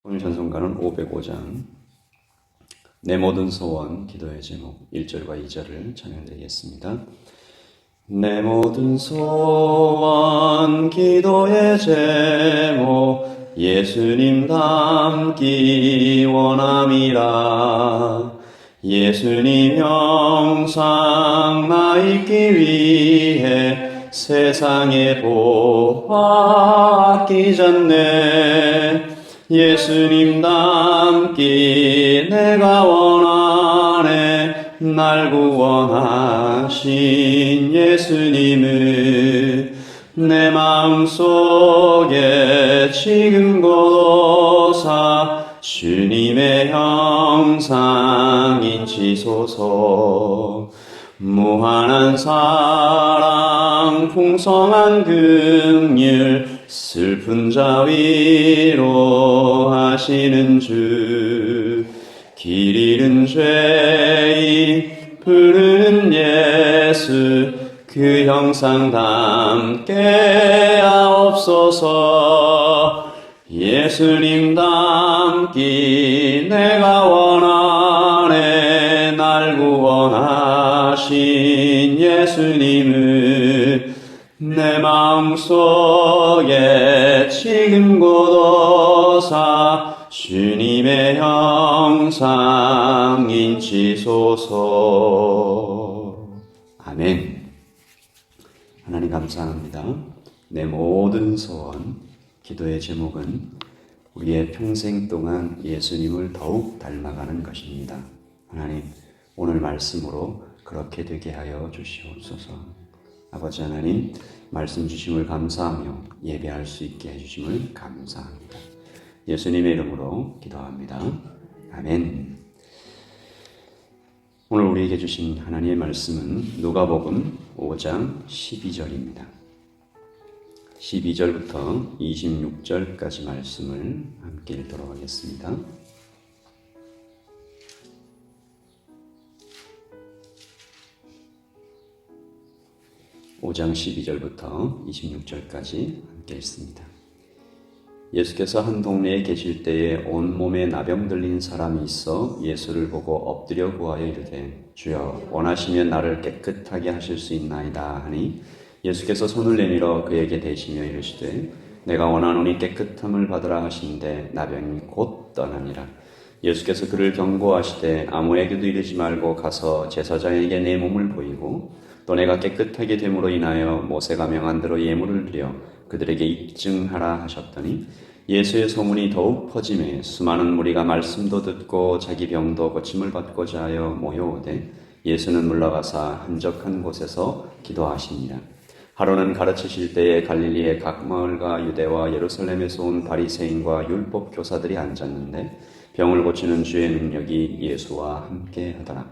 오늘 찬송가는 505장 내 모든 소원 기도의 제목 1절과 2절을 찬양드리겠습니다. 내 모든 소원 기도의 제목 예수님 닮기 원함이라. 예수님 형상 나 있기 위해 세상의 보화 아끼잖네. 예수님 닮기 내가 원하네. 날 구원하신 예수님을 내 마음속에 지금 고사 주님의 형상 인치소서. 무한한 사랑 풍성한 긍휼 슬픈 자 위로 하시는 주. 길 잃은 죄인 부르는 예수 그 형상 닮게 하옵소서. 예수님 닮기 내가 원하네. 날 구원하신 예수님을 내 마음속에 지금 고도사 주님의 형상 인치소서. 아멘. 하나님 감사합니다. 내 모든 소원 기도의 제목은 우리의 평생 동안 예수님을 더욱 닮아가는 것입니다. 하나님, 오늘 말씀으로 그렇게 되게 하여 주시옵소서. 아버지 하나님, 말씀 주심을 감사하며 예배할 수 있게 해주심을 감사합니다. 예수님의 이름으로 기도합니다. 아멘. 오늘 우리에게 주신 하나님의 말씀은 누가복음 5장 12절입니다. 12절부터 26절까지 말씀을 함께 읽도록 하겠습니다. (5장 12절부터 26절까지) 함께 읽습니다. 예수께서 한 동네에 계실 때에 온몸에 나병 들린 사람이 있어 예수를 보고 엎드려 구하여 이르되 주여 원하시면 나를 깨끗하게 하실 수 있나이다 하니 예수께서 손을 내밀어 그에게 대시며 이르시되 내가 원하노니 깨끗함을 받으라 하시는데 나병이 곧 떠나니라. 예수께서 그를 경고하시되 아무에게도 이르지 말고 가서 제사장에게 내 몸을 보이고 또 내가 깨끗하게 됨으로 인하여 모세가 명한 대로 예물을 드려 그들에게 입증하라 하셨더니 예수의 소문이 더욱 퍼짐에 수많은 무리가 말씀도 듣고 자기 병도 고침을 받고자 하여 모여오되 예수는 물러가사 한적한 곳에서 기도하시니라. 하루는 가르치실 때에 갈릴리의 각 마을과 유대와 예루살렘에서 온 바리새인과 율법 교사들이 앉았는데 병을 고치는 주의 능력이 예수와 함께 하더라.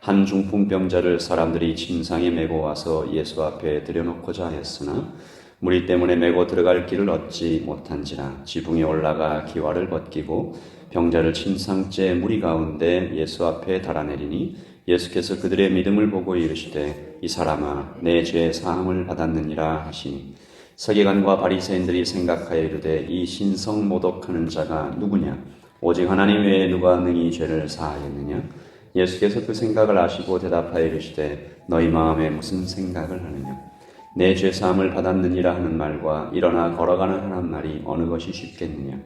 한 중풍병자를 사람들이 침상에 메고 와서 예수 앞에 들여놓고자 하였으나 무리 때문에 메고 들어갈 길을 얻지 못한지라 지붕에 올라가 기와를 벗기고 병자를 침상째 무리 가운데 예수 앞에 달아내리니 예수께서 그들의 믿음을 보고 이르시되 이 사람아 내 죄 사함을 받았느니라 하시니 서기관과 바리새인들이 생각하여 이르되 이 신성 모독하는 자가 누구냐? 오직 하나님 외에 누가 능히 죄를 사하겠느냐? 예수께서 그 생각을 아시고 대답하여 이르시되 너희 마음에 무슨 생각을 하느냐? 내 죄사함을 받았느니라 하는 말과 일어나 걸어가는 하는 말이 어느 것이 쉽겠느냐?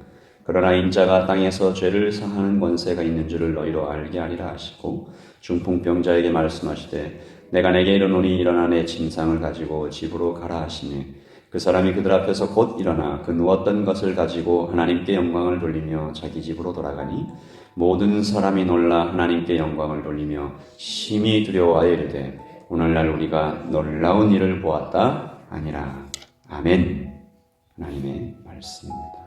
그러나 인자가 땅에서 죄를 사하는 권세가 있는 줄을 너희로 알게 하리라 하시고 중풍병자에게 말씀하시되 내가 내게 이르노니 일어나 내 침상을 가지고 집으로 가라 하시니 그 사람이 그들 앞에서 곧 일어나 그 누웠던 것을 가지고 하나님께 영광을 돌리며 자기 집으로 돌아가니 모든 사람이 놀라 하나님께 영광을 돌리며 심히 두려워하여 이르되 오늘날 우리가 놀라운 일을 보았다 아니라. 아멘. 하나님의 말씀입니다.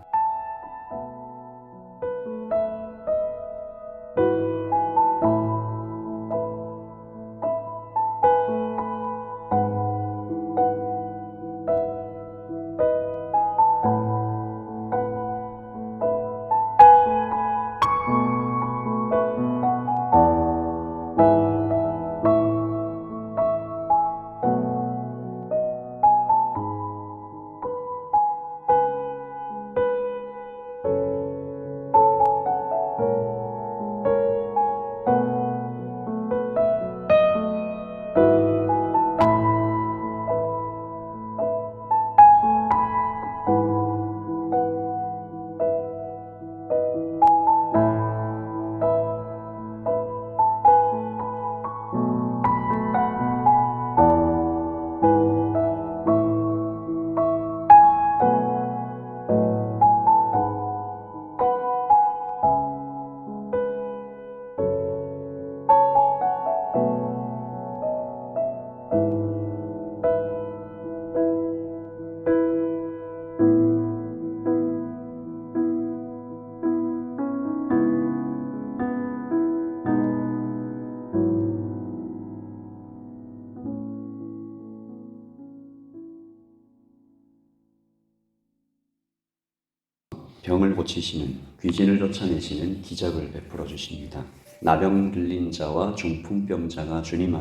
고치시는, 귀신을 쫓아내시는 기적을 베풀어 주십니다. 나병 들린 자와 중풍병자가 주님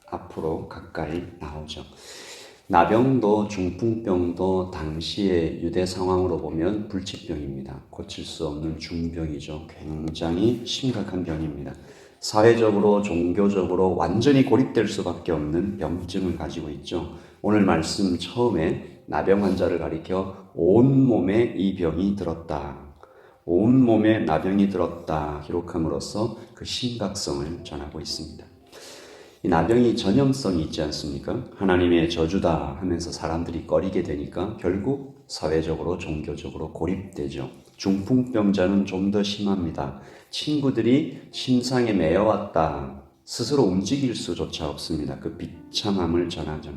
앞으로 가까이 나오죠. 나병도 중풍병도 당시의 유대 상황으로 보면 불치병입니다. 고칠 수 없는 중병이죠. 굉장히 심각한 병입니다. 사회적으로 종교적으로 완전히 고립될 수밖에 없는 병증을 가지고 있죠. 오늘 말씀 처음에 나병 환자를 가리켜 온몸에 이 병이 들었다, 온몸에 나병이 들었다 기록함으로써 그 심각성을 전하고 있습니다. 이 나병이 전염성이 있지 않습니까? 하나님의 저주다 하면서 사람들이 꺼리게 되니까 결국 사회적으로 종교적으로 고립되죠. 중풍병자는 좀 더 심합니다. 친구들이 침상에 매여왔다, 스스로 움직일 수조차 없습니다. 그 비참함을 전하죠.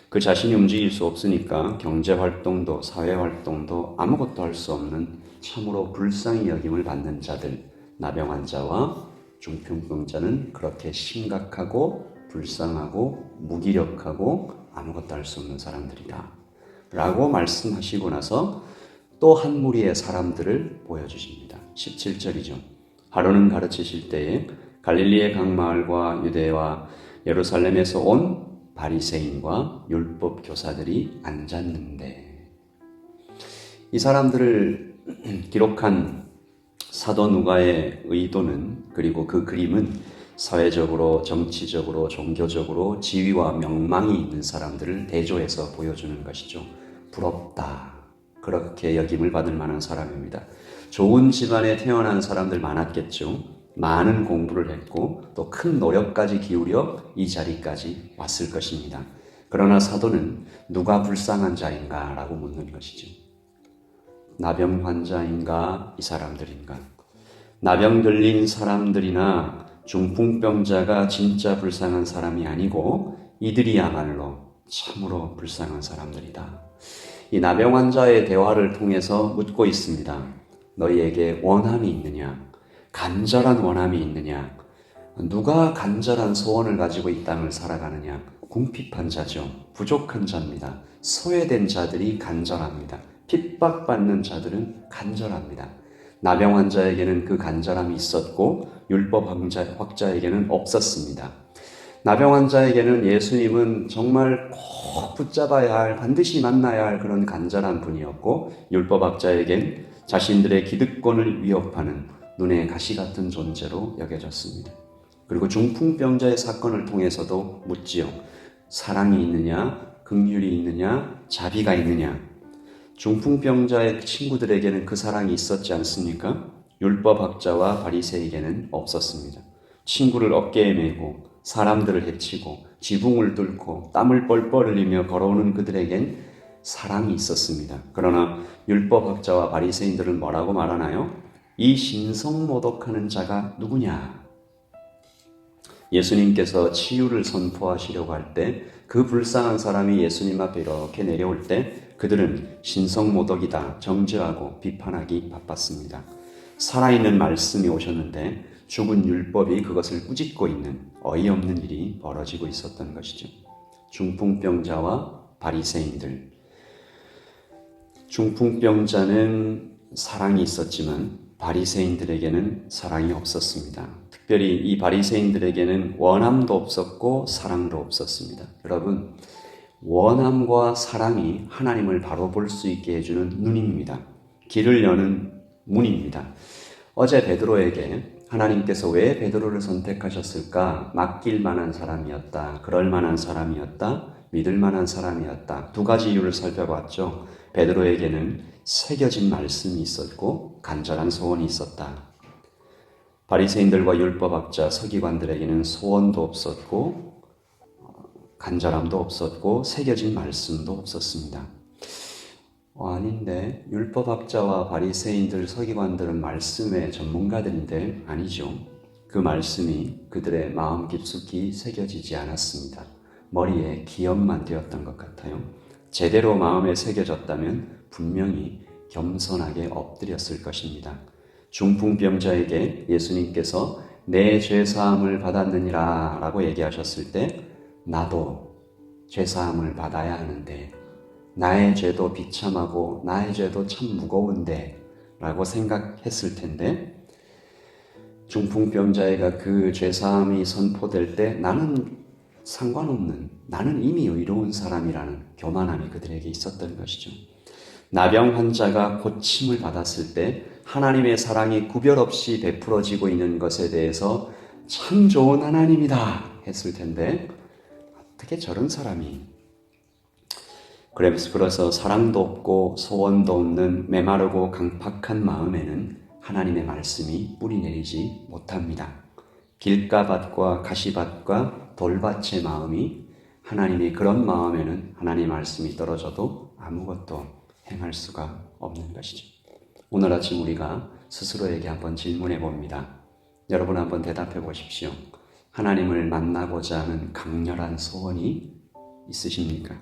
그 자신이 움직일 수 없으니까 경제활동도 사회활동도 아무것도 할 수 없는 참으로 불쌍히 여김을 받는 자들, 나병 환자와 중풍병자는 그렇게 심각하고 불쌍하고 무기력하고 아무것도 할 수 없는 사람들이다 라고 말씀하시고 나서 또 한 무리의 사람들을 보여주십니다. 17절이죠. 하루는 가르치실 때에 갈릴리의 각 마을과 유대와 예루살렘에서 온 바리새인과 율법 교사들이 앉았는데, 이 사람들을 기록한 사도 누가의 의도는, 그리고 그 그림은 사회적으로 정치적으로 종교적으로 지위와 명망이 있는 사람들을 대조해서 보여주는 것이죠. 부럽다, 그렇게 여김을 받을 만한 사람입니다. 좋은 집안에 태어난 사람들 많았겠죠. 많은 공부를 했고 또 큰 노력까지 기울여 이 자리까지 왔을 것입니다. 그러나 사도는 누가 불쌍한 자인가 라고 묻는 것이죠. 나병 환자인가 이 사람들인가? 나병 들린 사람들이나 중풍병자가 진짜 불쌍한 사람이 아니고 이들이야말로 참으로 불쌍한 사람들이다. 이 나병 환자의 대화를 통해서 묻고 있습니다. 너희에게 원함이 있느냐? 간절한 원함이 있느냐? 누가 간절한 소원을 가지고 이 땅을 살아가느냐? 궁핍한 자죠. 부족한 자입니다. 소외된 자들이 간절합니다. 핍박받는 자들은 간절합니다. 나병 환자에게는 그 간절함이 있었고 율법 학자에게는 없었습니다. 나병 환자에게는 예수님은 정말 꼭 붙잡아야 할, 반드시 만나야 할 그런 간절한 분이었고, 율법학자에겐 자신들의 기득권을 위협하는 눈에 가시 같은 존재로 여겨졌습니다. 그리고 중풍병자의 사건을 통해서도 묻지요. 사랑이 있느냐, 긍휼이 있느냐, 자비가 있느냐. 중풍병자의 친구들에게는 그 사랑이 있었지 않습니까? 율법학자와 바리새에게는 없었습니다. 친구를 어깨에 메고 사람들을 해치고 지붕을 뚫고 땀을 뻘뻘 흘리며 걸어오는 그들에겐 사랑이 있었습니다. 그러나 율법학자와 바리새인들은 뭐라고 말하나요? 이 신성모독하는 자가 누구냐? 예수님께서 치유를 선포하시려고 할 때 그 불쌍한 사람이 예수님 앞에 이렇게 내려올 때 그들은 신성모독이다 정죄하고 비판하기 바빴습니다. 살아있는 말씀이 오셨는데 죽은 율법이 그것을 꾸짖고 있는 어이없는 일이 벌어지고 있었던 것이죠. 중풍병자와 바리새인들. 중풍병자는 사랑이 있었지만 바리새인들에게는 사랑이 없었습니다. 특별히 이 바리새인들에게는 원함도 없었고 사랑도 없었습니다. 여러분, 원함과 사랑이 하나님을 바로 볼 수 있게 해주는 눈입니다. 길을 여는 문입니다. 어제 베드로에게 하나님께서 왜 베드로를 선택하셨을까? 맡길 만한 사람이었다. 그럴 만한 사람이었다. 믿을 만한 사람이었다. 두 가지 이유를 살펴봤죠. 베드로에게는 새겨진 말씀이 있었고 간절한 소원이 있었다. 바리새인들과 율법학자, 서기관들에게는 소원도 없었고 간절함도 없었고 새겨진 말씀도 없었습니다. 아닌데 율법학자와 바리새인들, 서기관들은 말씀의 전문가들인데 아니죠. 그 말씀이 그들의 마음 깊숙이 새겨지지 않았습니다. 머리에 기억만 되었던 것 같아요. 제대로 마음에 새겨졌다면 분명히 겸손하게 엎드렸을 것입니다. 중풍병자에게 예수님께서 내 죄사함을 받았느니라 라고 얘기하셨을 때 나도 죄사함을 받아야 하는데 나의 죄도 비참하고 나의 죄도 참 무거운데 라고 생각했을 텐데, 중풍병자애가 그 죄사함이 선포될 때 나는 상관없는, 나는 이미 의로운 사람이라는 교만함이 그들에게 있었던 것이죠. 나병 환자가 고침을 받았을 때 하나님의 사랑이 구별 없이 베풀어지고 있는 것에 대해서 참 좋은 하나님이다 했을 텐데, 어떻게 저런 사람이, 그래서 사랑도 없고 소원도 없는 메마르고 강팍한 마음에는 하나님의 말씀이 뿌리내리지 못합니다. 길가밭과 가시밭과 돌밭의 마음이, 하나님의 그런 마음에는 하나님의 말씀이 떨어져도 아무것도 행할 수가 없는 것이죠. 오늘 아침 우리가 스스로에게 한번 질문해 봅니다. 여러분 한번 대답해 보십시오. 하나님을 만나고자 하는 강렬한 소원이 있으십니까?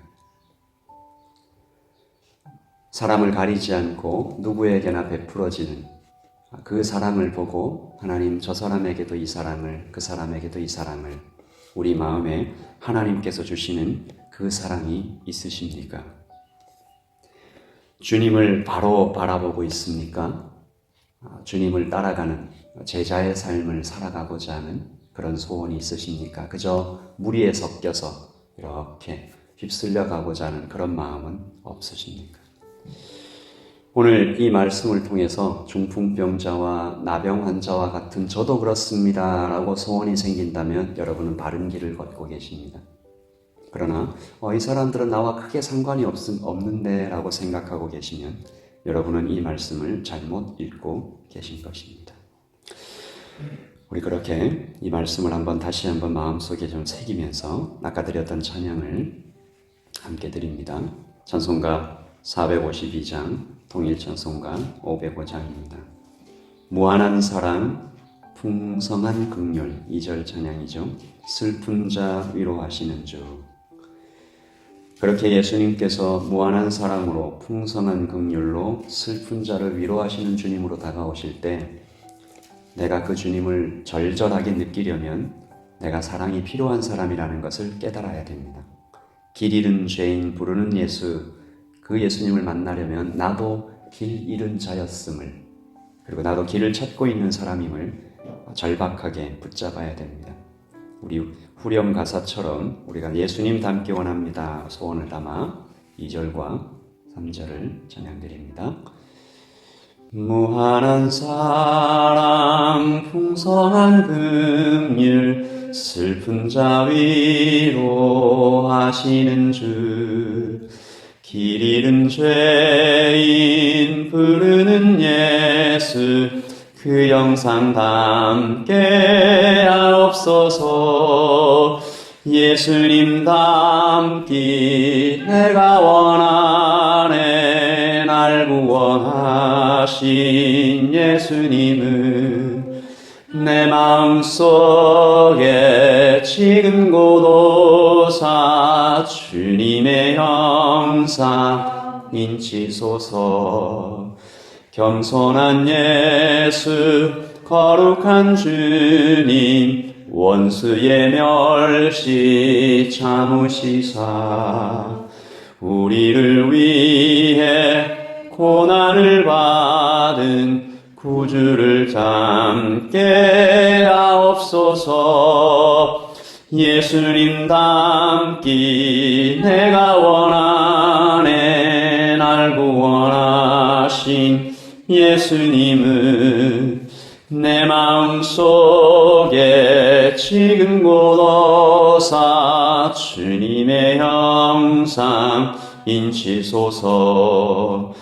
사람을 가리지 않고 누구에게나 베풀어지는 그 사랑을 보고 하나님, 저 사람에게도 이 사랑을, 그 사람에게도 이 사랑을, 우리 마음에 하나님께서 주시는 그 사랑이 있으십니까? 주님을 바로 바라보고 있습니까? 주님을 따라가는 제자의 삶을 살아가고자 하는 그런 소원이 있으십니까? 그저 무리에 섞여서 이렇게 휩쓸려 가고자 하는 그런 마음은 없으십니까? 오늘 이 말씀을 통해서 중풍병자와 나병 환자와 같은 저도 그렇습니다 라고 소원이 생긴다면 여러분은 바른 길을 걷고 계십니다. 그러나 이 사람들은 나와 크게 상관이 없는데 라고 생각하고 계시면 여러분은 이 말씀을 잘못 읽고 계신 것입니다. 우리 그렇게 이 말씀을 다시 한번 마음속에 좀 새기면서 아까 드렸던 찬양을 함께 드립니다. 찬송가 452장, 통일찬송가 505장입니다. 무한한 사랑, 풍성한 긍휼, 2절 찬양이죠. 슬픈 자 위로하시는 주. 그렇게 예수님께서 무한한 사랑으로 풍성한 긍휼로 슬픈 자를 위로하시는 주님으로 다가오실 때 내가 그 주님을 절절하게 느끼려면 내가 사랑이 필요한 사람이라는 것을 깨달아야 됩니다. 길 잃은 죄인 부르는 예수, 그 예수님을 만나려면 나도 길 잃은 자였음을, 그리고 나도 길을 찾고 있는 사람임을 절박하게 붙잡아야 됩니다. 우리 후렴 가사처럼 우리가 예수님 닮기 원합니다 소원을 담아 2절과 3절을 찬양드립니다. 무한한 사랑, 풍성한 긍휼, 슬픈 자 위로하시는 주. 길 잃은 죄인 부르는 예수, 그 영상 담게 하옵소서. 예수님 닮기 내가 원하네. 날 구원하신 예수님은 내 마음속에 지금 고도사 주님의 형상 인치소서. 겸손한 예수, 거룩한 주님, 원수의 멸시 참으시사 우리를 위해 고난을 받은 구주를 닮게 하옵소서. 예수님 닮기 내가 원하네. 날 구원하신 예수님은 내 마음속에 지금 고도사 주님의 형상 인치소서.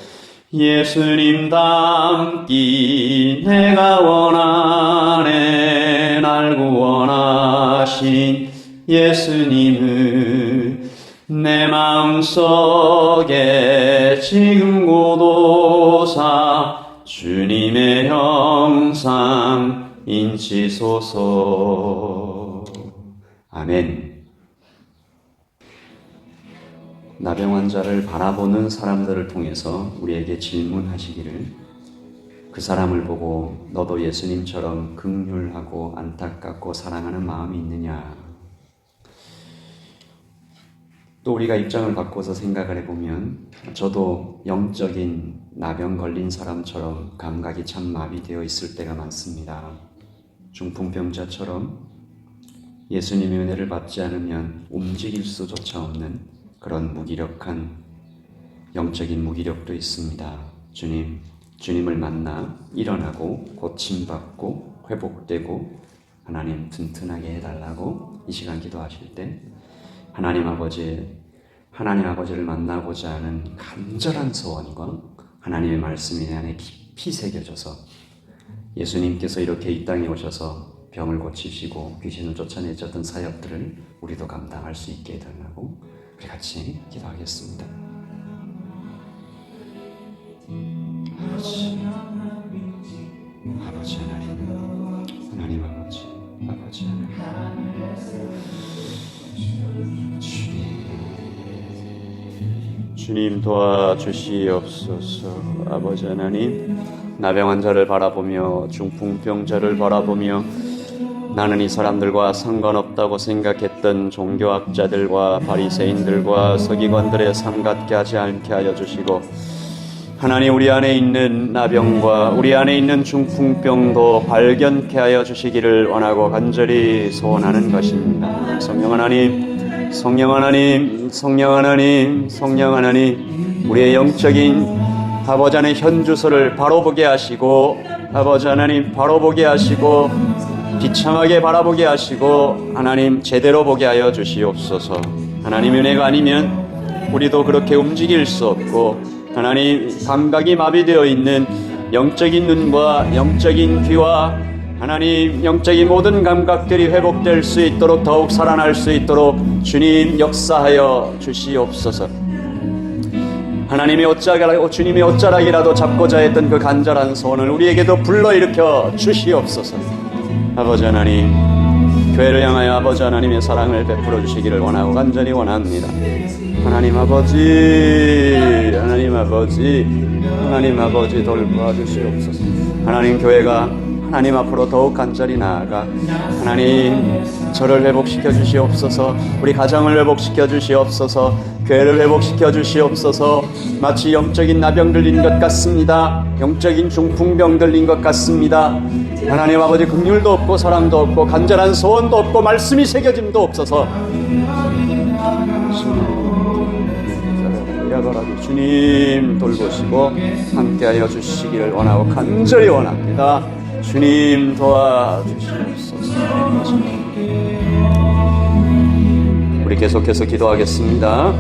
예수님 닮기 내가 원하네. 날 구원하신 예수님은 내 마음속에 지금 고도사 주님의 형상 인치소서. 아멘. 나병 환자를 바라보는 사람들을 통해서 우리에게 질문하시기를, 그 사람을 보고 너도 예수님처럼 긍휼하고 안타깝고 사랑하는 마음이 있느냐? 또 우리가 입장을 바꿔서 생각을 해보면 저도 영적인 나병 걸린 사람처럼 감각이 참 마비되어 있을 때가 많습니다. 중풍병자처럼 예수님의 은혜를 받지 않으면 움직일 수조차 없는 그런 무기력한 영적인 무기력도 있습니다. 주님을 만나 일어나고 고침받고 회복되고 하나님 튼튼하게 해달라고 이 시간 기도하실 때 하나님 아버지를 만나고자 하는 간절한 소원과 하나님의 말씀이 내 안에 깊이 새겨져서 예수님께서 이렇게 이 땅에 오셔서 병을 고치시고 귀신을 쫓아내셨던 사역들을 우리도 감당할 수 있게 해달라고 우리 같이 기도하겠습니다. 아버지 하나님 아버지 하나님 주님 도와주시옵소서. 아버지 하나님, 나병 환자를 바라보며 중풍병자를 바라보며 나는 이 사람들과 상관없다고 생각했던 종교학자들과 바리새인들과 서기관들의 삶 같게 하지 않게 하여 주시고 하나님 우리 안에 있는 나병과 우리 안에 있는 중풍병도 발견케 하여 주시기를 원하고 간절히 소원하는 것입니다. 성령 하나님, 우리의 영적인 아버지 하나님 현주소를 바로 보게 하시고 아버지 하나님 바로 보게 하시고 비참하게 바라보게 하시고 하나님 제대로 보게 하여 주시옵소서. 하나님 은혜가 아니면 우리도 그렇게 움직일 수 없고 하나님 감각이 마비되어 있는 영적인 눈과 영적인 귀와 하나님 영적인 모든 감각들이 회복될 수 있도록 더욱 살아날 수 있도록 주님 역사하여 주시옵소서. 하나님의 주님의 옷자락이라도 잡고자 했던 그 간절한 소원을 우리에게도 불러일으켜 주시옵소서. 아버지 하나님, 교회를 향하여 아버지 하나님의 사랑을 베풀어 주시기를 원하고 간절히 원합니다. 하나님 아버지 돌보아 주시옵소서. 하나님 교회가 하나님 앞으로 더욱 간절히 나아가 하나님 저를 회복시켜 주시옵소서. 우리 가정을 회복시켜 주시옵소서. 교회를 회복시켜 주시옵소서. 마치 영적인 나병 들린 것 같습니다. 영적인 중풍병 들린 것 같습니다. 하나님 아버지 긍휼도 없고 사랑도 없고 간절한 소원도 없고 말씀이 새겨짐도 없어서 주님 돌보시고 함께하여 주시기를 원하고 간절히 원합니다. 주님 도와주시옵소서. 우리 계속해서 기도하겠습니다.